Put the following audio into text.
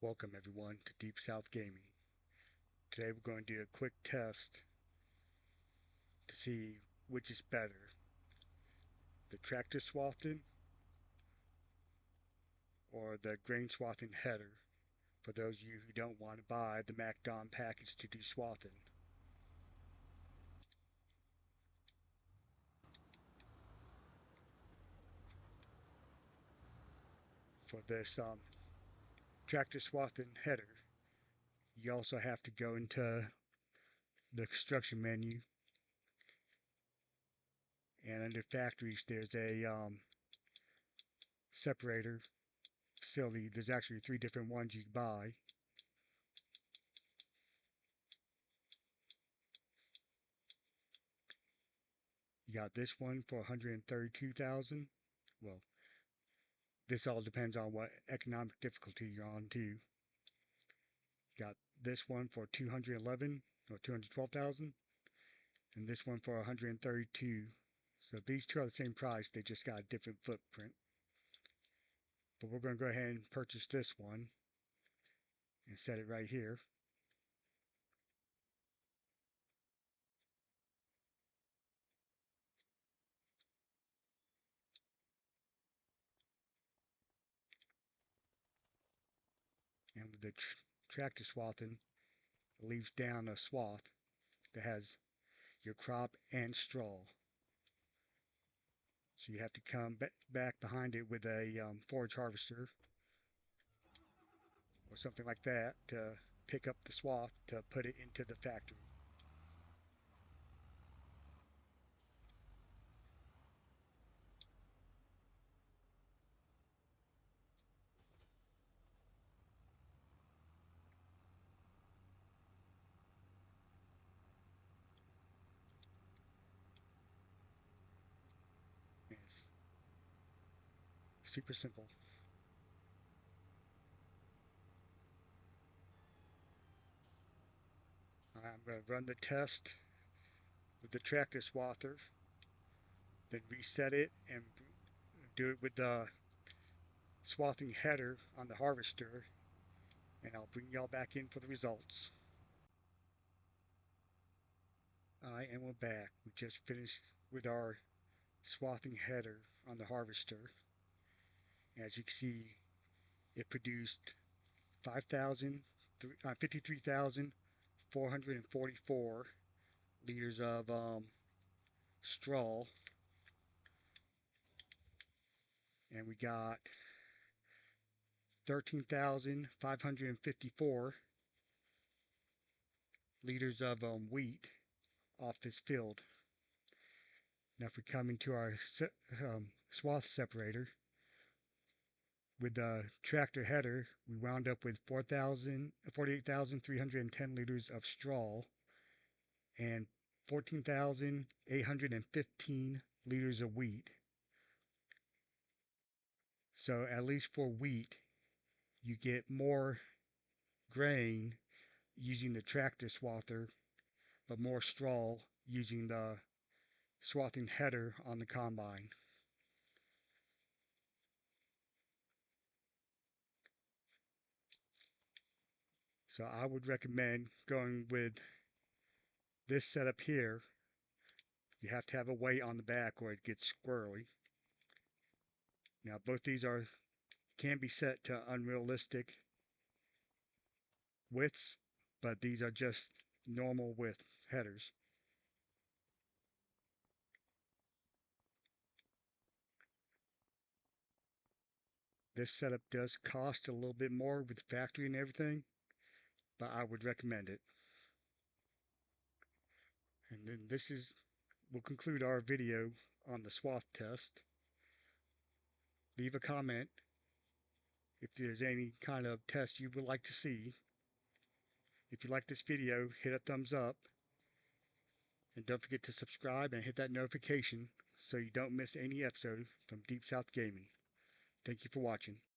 Welcome everyone to Deep South Gaming. Today we're going to do a quick test to see which is better, the Tractor Swathing or the grain swathing header, for those of you who don't want to buy the MacDon package to do swathing. For this Tractor Swathing header, you also have to go into the construction menu, and under factories there's a separator facility. There's actually 3 different ones you can buy. You got this one for $132,000. Well, this all depends on what economic difficulty you're on too. Got this one for 211 or 212,000, and this one for 132. So these two are the same price, they just got a different footprint. But we're going to go ahead and purchase this one and set it right here. And with the tractor swathing, it leaves down a swath that has your crop and straw. So you have to come back behind it with a forage harvester or something like that to pick up the swath to put it into the factory. It's super simple. I'm going to run the test with the tractor swather, then reset it and do it with the swathing header on the harvester, and I'll bring y'all back in for the results. And we're back. We just finished with our swathing header on the harvester. As you can see, it produced 53,444 liters of straw, and we got 13,554 liters of wheat off this field. Now if we come into our swath separator, with the tractor header, we wound up with 48,310 liters of straw and 14,815 liters of wheat. So at least for wheat, you get more grain using the tractor swather, but more straw using the swathing header on the combine. So I would recommend going with this setup here. You have to have a weight on the back or it gets squirrely. Now both these can be set to unrealistic widths, but these are just normal width headers. This setup does cost a little bit more with the factory and everything, but I would recommend it. And then will conclude our video on the swath test. Leave a comment if there's any kind of test you would like to see. If you like this video, hit a thumbs up, and don't forget to subscribe and hit that notification so you don't miss any episode from Deep South Gaming. Thank you for watching.